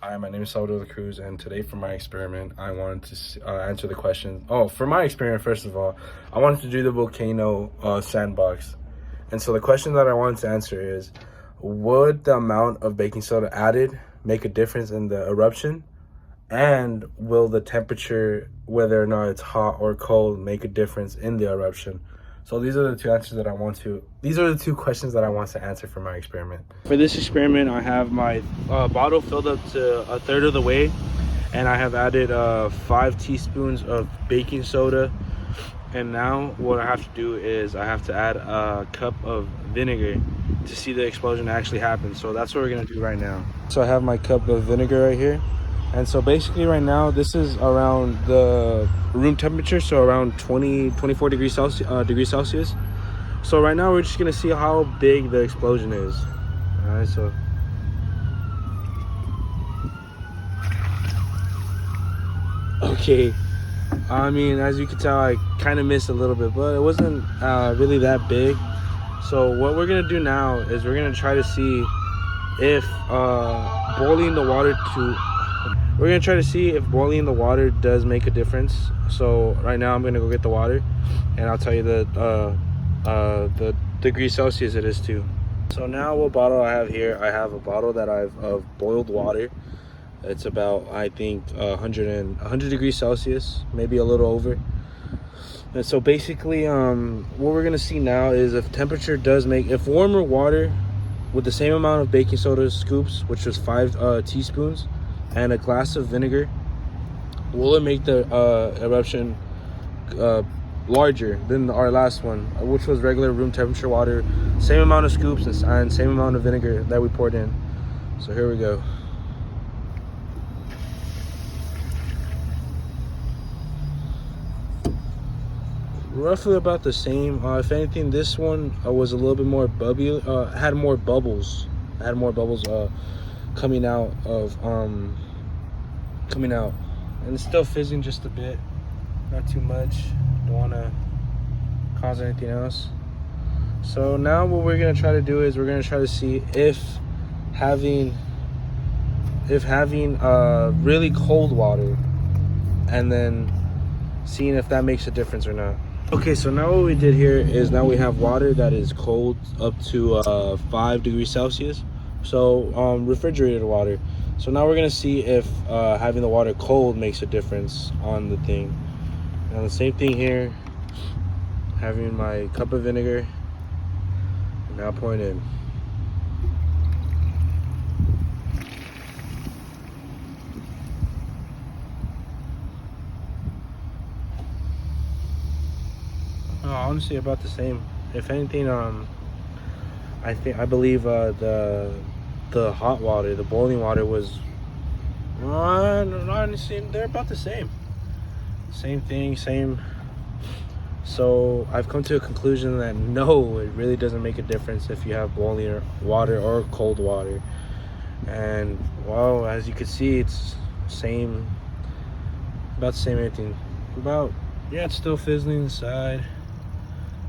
Hi, my name is Salvador Cruz, and today for my experiment, I wanted to answer the question. Oh, for my experiment, first of all, I wanted to do the Volcano sandbox. And so the question that I wanted to answer is, would the amount of baking soda added make a difference in the eruption? And will the temperature, whether or not it's hot or cold, make a difference in the eruption? So these are the two questions that I want to answer for my experiment. For this experiment, I have my bottle filled up to a third of the way, and I have added 5 teaspoons of baking soda. And now what I have to do is I have to add a cup of vinegar to see the explosion actually happen. So that's what we're gonna do right now. So I have my cup of vinegar right here. And so basically right now, this is around the room temperature, so around 24 degrees Celsius. So right now we're just gonna see how big the explosion is. All right, so. Okay, I mean, as you can tell, I kind of missed a little bit, but it wasn't really that big. So what we're gonna do now is we're gonna try to see if boiling the water does make a difference. So right now I'm gonna go get the water, and I'll tell you the degree Celsius it is too. So now what bottle I have here, I have a bottle that I've of boiled water. It's about, I think, 100 degrees Celsius, maybe a little over. And so basically what we're gonna see now is if warmer water with the same amount of baking soda scoops, which was 5 teaspoons, and a glass of vinegar, will it make the eruption larger than our last one, which was regular room temperature water, same amount of scoops and same amount of vinegar that we poured in. So here we go. Roughly about the same. If anything, this one was a little bit more bubbly, had more bubbles coming out, and it's still fizzing just a bit, not too much. Don't want to cause anything else. So now what we're gonna try to do is we're gonna try to see if having really cold water and then seeing if that makes a difference or not. Okay, so now what we did here is now we have water that is cold up to 5 degrees Celsius, so refrigerated water. So now we're gonna see if having the water cold makes a difference on the thing. Now the same thing here, having my cup of vinegar, and now pouring in. Honestly, about the same. If anything, I believe the hot water, the boiling water was honestly, they're about the same. Same thing, same. So I've come to a conclusion that no, it really doesn't make a difference if you have boiling water or cold water. And well, as you can see, it's same, about the same everything. It's still fizzling inside.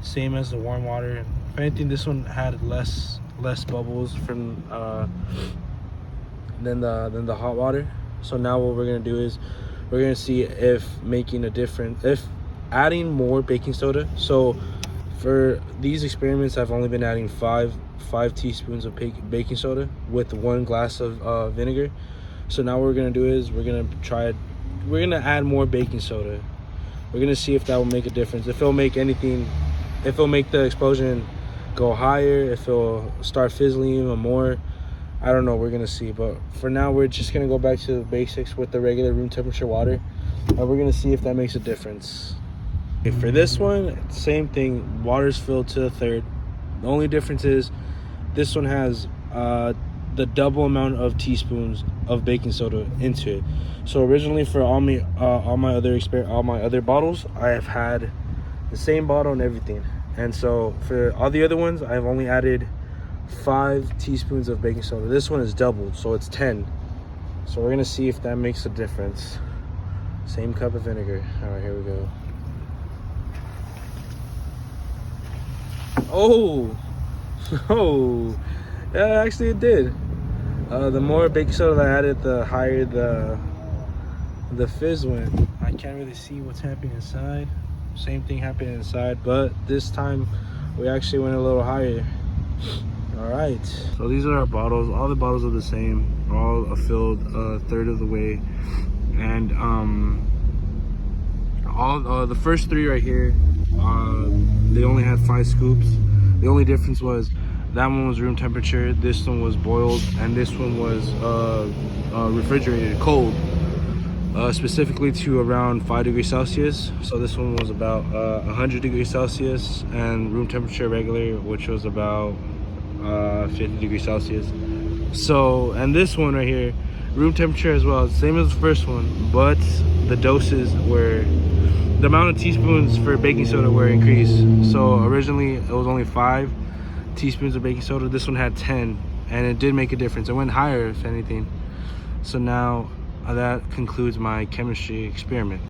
Same as the warm water. If anything, this one had less bubbles from than the hot water. So now what we're gonna do is we're gonna see if making a difference, if adding more baking soda. So for these experiments, I've only been adding five teaspoons of baking soda with 1 glass of vinegar. So now what we're gonna do is we're gonna add more baking soda. We're gonna see if that will make a difference, if it'll make the explosion go higher, if it'll start fizzling even more. I don't know, we're gonna see. But for now, we're just gonna go back to the basics with the regular room temperature water, and we're gonna see if that makes a difference. Okay, for this one, same thing, water's filled to a third. The only difference is this one has the double amount of teaspoons of baking soda into it. So originally for all my other bottles, I have had the same bottle and everything. And so for all the other ones, I've only added 5 teaspoons of baking soda. This one is doubled, so it's 10. So we're gonna see if that makes a difference. Same cup of vinegar. All right, here we go. Oh, oh, yeah, actually it did. The more baking soda I added, the higher the fizz went. I can't really see what's happening inside. Same thing happened inside, but this time we actually went a little higher. All right, so these are our bottles. All the bottles are the same. All are filled a third of the way, and all the first three right here, they only had 5 scoops. The only difference was that one was room temperature, this one was boiled, and this one was refrigerated, cold, specifically to around 5 degrees Celsius. So this one was about 100 degrees Celsius, and room temperature regular, which was about 50 degrees Celsius. So, and this one right here, room temperature as well, same as the first one, but the doses were, the amount of teaspoons for baking soda were increased. So originally it was only 5 teaspoons of baking soda. This one had 10, and it did make a difference. It went higher, if anything. So now that concludes my chemistry experiment.